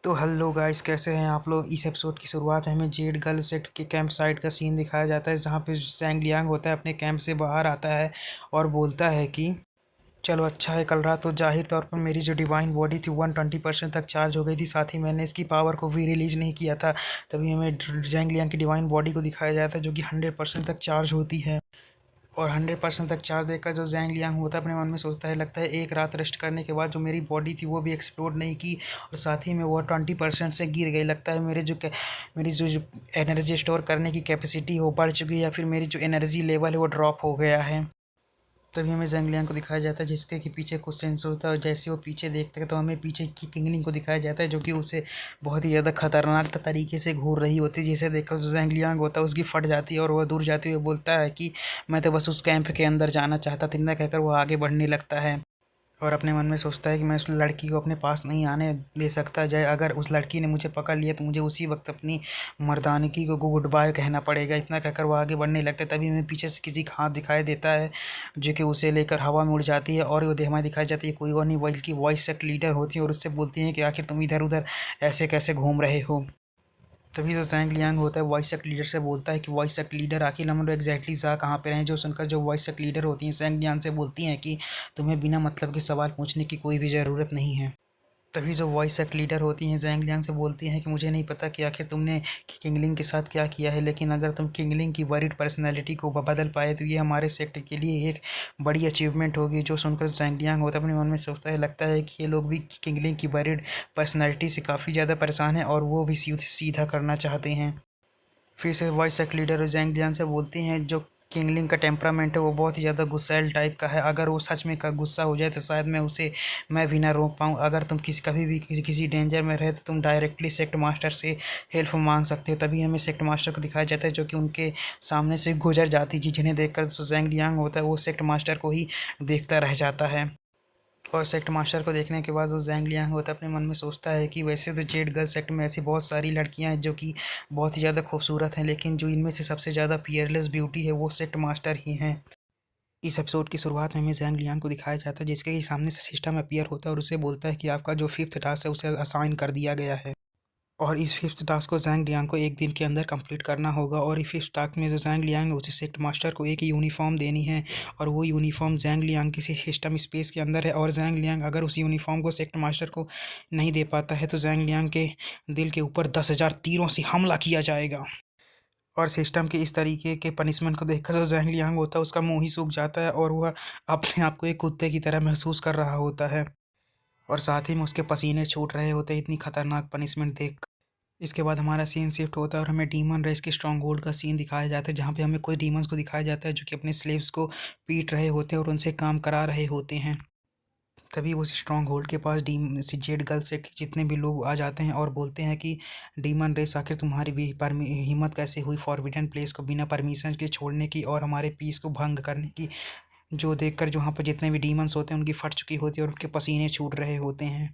तो hello guys, कैसे हैं आप लोग। इस एपिसोड की शुरुआत में हमें जेड गर्ल सेट के कैंप साइट का सीन दिखाया जाता है, जहाँ पे जैंग लियांग होता है अपने कैंप से बाहर आता है और बोलता है कि चलो अच्छा है, कल रात तो जाहिर तौर पर मेरी जो डिवाइन बॉडी थी 120% तक चार्ज हो गई थी, साथ ही मैंने इसकी पावर को भी रिलीज नहीं किया था। तभी हमें जैंग लियांग की डिवाइन बॉडी को दिखाया जाता है जो कि 100% तक चार्ज होती है। और 100% तक चार्ज देकर जो जैंग लियांग होता है अपने मन में सोचता है, लगता है एक रात रेस्ट करने के बाद जो मेरी बॉडी थी वो भी एक्सप्लोड नहीं की, और साथ ही में वो 20% से गिर गई। लगता है मेरी जो एनर्जी स्टोर करने की कैपेसिटी वो बढ़ चुकी है, या फिर मेरी जो एनर्जी लेवल है वो ड्रॉप हो गया है। तभी हमें जैंग लियांग को दिखाया जाता है जिसके कि पीछे कुछ सेंसर होता है, और जैसे वो पीछे देखते हैं तो हमें पीछे की किंगलिंग को दिखाया जाता है जो कि उसे बहुत ही ज़्यादा खतरनाक तरीके से घूर रही होती है, जिसे देखकर जो जैंग लियांग होता है उसकी फट जाती है और वह दूर जाते हुए बोलता है कि मैं तो बस उस कैंप के अंदर जाना चाहता था। इतना कहकर वो आगे बढ़ने लगता है और अपने मन में सोचता है कि मैं उस लड़की को अपने पास नहीं आने दे सकता। जाए अगर उस लड़की ने मुझे पकड़ लिया तो मुझे उसी वक्त अपनी मर्दानगी को गुड बाय कहना पड़ेगा। इतना कहकर वो आगे बढ़ने लगता है। तभी हमें पीछे से किसी का हाथ दिखाई देता है जो कि उसे लेकर हवा में उड़ जाती है, और वो हमें दिखाई जाती है कोई और नहीं बल्कि वॉइस सेट लीडर होती है, और उससे बोलती हैं कि आखिर तुम इधर उधर ऐसे कैसे घूम रहे हो। तभी जो जैंग लियांग होता है वॉइस सेट लीडर से बोलता है कि वॉइस सेट लीडर आखिर हम लोग एग्जैक्टली जा कहाँ पे रहे हैं। जो सुनकर जो वॉइस सेट लीडर होती हैं जैंग लियांग से बोलती हैं कि तुम्हें बिना मतलब के सवाल पूछने की कोई भी ज़रूरत नहीं है। तभी जो वॉइस सेट लीडर होती हैं जैंग लियांग से बोलती हैं कि मुझे नहीं पता कि आखिर तुमने किंगलिंग के साथ क्या किया है, लेकिन अगर तुम किंगलिंग की वरीड पर्सनैलिटी को बदल पाए तो ये हमारे सेक्टर के लिए एक बड़ी अचीवमेंट होगी। जो सुनकर जैंग लियांग होता है अपने मन में सोचता है, लगता है कि ये लोग भी किंगलिंग की वरीड पर्सनैलिटी से काफ़ी ज़्यादा परेशान हैं और वो भी सीधा करना चाहते हैं। फिर से वॉइस सेट लीडर जैंग लियांग से बोलती हैं जो किंगलिंग का टेम्परामेंट है वो बहुत ही ज़्यादा गुस्सैल टाइप का है। अगर वो सच में का गुस्सा हो जाए तो शायद मैं भी ना रोक पाऊँ। अगर तुम कभी भी किसी डेंजर में रहे तो तुम डायरेक्टली सेक्ट मास्टर से हेल्प मांग सकते हो। तभी हमें सेक्ट मास्टर को दिखाया जाता है जो कि उनके सामने से गुजर जाती थी, जिन्हें देखकर जो जैंग लियांग होता है वो सेक्ट मास्टर को ही देखता रह जाता है। और सेक्ट मास्टर को देखने के बाद वो जैंग लियांग होता है अपने मन में सोचता है कि वैसे तो जेड गर्ल सेक्ट में ऐसी बहुत सारी लड़कियां हैं जो कि बहुत ही ज़्यादा खूबसूरत हैं, लेकिन जो इनमें से सबसे ज़्यादा पियरलेस ब्यूटी है वो सेक्ट मास्टर ही हैं। इस एपिसोड की शुरुआत में हमें जैंग लियांग को दिखाया जाता है जिसके कि सामने से सिस्टम अपीयर होता है और उसे बोलता है कि आपका जो फिफ्थ टास्क है उसे असाइन कर दिया गया है, और इस फिफ्थ टास्क को जैंग लियांग को एक दिन के अंदर कंप्लीट करना होगा। और इस फिफ्थ टास्क में जो जैंग लियांग है उसे सेक्ट मास्टर को एक यूनिफॉर्म देनी है, और वो यूनिफॉर्म जैंग लियांग किसी सिस्टम स्पेस के अंदर है। और जैंग लियांग अगर उस यूनिफॉर्म को सेक्ट मास्टर को नहीं दे पाता है तो जैंग लियांग के दिल के ऊपर 10,000 तीरों से हमला किया जाएगा। और सिस्टम के इस तरीके के पनिशमेंट को देखकर जो जैंग लियांग होता है उसका मुंह ही सूख जाता है, और वह अपने आप को एक कुत्ते की तरह महसूस कर रहा होता है, और साथ ही में उसके पसीने छूट रहे होते हैं इतनी खतरनाक पनिशमेंट देख। इसके बाद हमारा सीन शिफ्ट होता है और हमें डीमन रेस के स्ट्रॉन्ग होल्ड का सीन दिखाया जाता है, जहाँ पे हमें कोई डीमंस को दिखाया जाता है जो कि अपने स्लेव्स को पीट रहे होते हैं और उनसे काम करा रहे होते हैं। तभी उस स्ट्रॉन्ग होल्ड के पास डीम जेड गर्ल से जितने भी लोग आ जाते हैं और बोलते हैं कि डीमन रेस आखिर तुम्हारी भी हिम्मत कैसे हुई फॉरबिडन प्लेस को बिना परमिशन के छोड़ने की और हमारे पीस को भंग करने की। जो देखकर जो वहाँ पर जितने भी डीमंस होते हैं उनकी फट चुकी होती है और उनके पसीने छूट रहे होते हैं।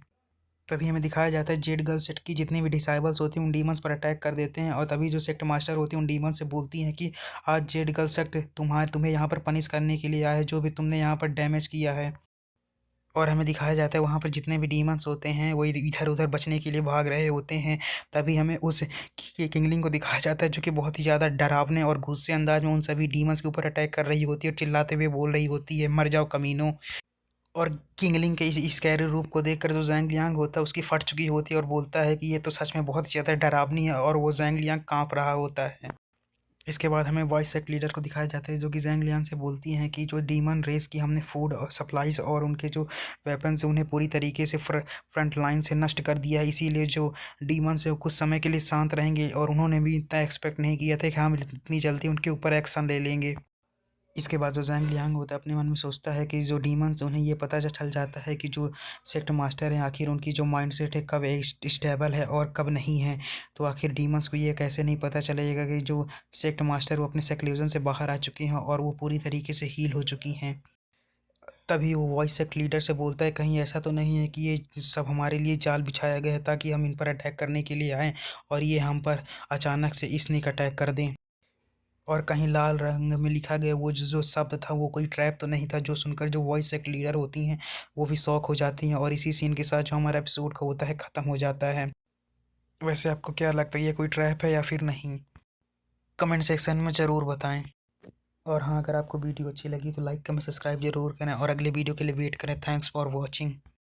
तभी हमें दिखाया जाता है जेड गर्ल सेट की जितनी भी डिसाइबल्स होती हैं उन डीमंस पर अटैक कर देते हैं, और तभी जो सेक्ट मास्टर होती है उन डीमंस से बोलती हैं कि आज जेड गर्ल सेक्ट तुम्हें यहाँ पर पनिश करने के लिए आया है जो भी तुमने यहाँ पर डैमेज किया है। और हमें दिखाया जाता है वहाँ पर जितने भी डीमंस होते हैं वो इधर उधर बचने के लिए भाग रहे होते हैं। तभी हमें उस किंगलिंग को दिखाया जाता है जो कि बहुत ही ज़्यादा डरावने और गुस्से अंदाज में उन सभी डीमंस के ऊपर अटैक कर रही होती है और चिल्लाते हुए बोल रही होती है, मर जाओ कमीनों। और किंगलिंग के इस स्कैरी रूप को देखकर जो जैंग लियांग होता है उसकी फट चुकी होती है और बोलता है कि ये तो सच में बहुत ज़्यादा डरावनी है, और वो जैंग लियांग काँप रहा होता है। इसके बाद हमें वॉइस सेट लीडर को दिखाया जाता है जो कि जैंग लियांग से बोलती हैं कि जो डीमन रेस की हमने फूड और सप्लाईज और उनके जो वेपन्स उन्हें पूरी तरीके से फ्रंट लाइन से नष्ट कर दिया है, इसीलिए जो डीमन से कुछ समय के लिए शांत रहेंगे, और उन्होंने भी इतना एक्सपेक्ट नहीं किया था कि हम इतनी जल्दी उनके ऊपर एक्शन ले लेंगे। इसके बाद जो जैंग लियांग होता है अपने मन में सोचता है कि जो डीमंस उन्हें ये पता चल जाता है कि जो सेक्ट मास्टर हैं आखिर उनकी जो माइंडसेट है कब स्टेबल है और कब नहीं है। तो आखिर डीमंस को ये कैसे नहीं पता चलेगा कि जो सेक्ट मास्टर वो अपने सेक्लूजन से बाहर आ चुकी हैं और वो पूरी तरीके से हील हो चुकी हैं। तभी वो वॉइस सेक्ट लीडर से बोलता है कहीं ऐसा तो नहीं है कि ये सब हमारे लिए जाल बिछाया गया है ताकि हम इन पर अटैक करने के लिए आएँ और ये हम पर अचानक से स्नेक अटैक कर दें। और कहीं लाल रंग में लिखा गया वो जो शब्द था वो कोई ट्रैप तो नहीं था। जो सुनकर जो वॉइस एक लीडर होती हैं वो भी शॉक हो जाती हैं, और इसी सीन के साथ जो हमारा एपिसोड का होता है ख़त्म हो जाता है। वैसे आपको क्या लगता है, ये कोई ट्रैप है या फिर नहीं? कमेंट सेक्शन में ज़रूर बताएं। और हाँ, अगर आपको वीडियो अच्छी लगी तो लाइक कमेंट सब्सक्राइब जरूर करें और अगले वीडियो के लिए वेट करें। Thanks for watching.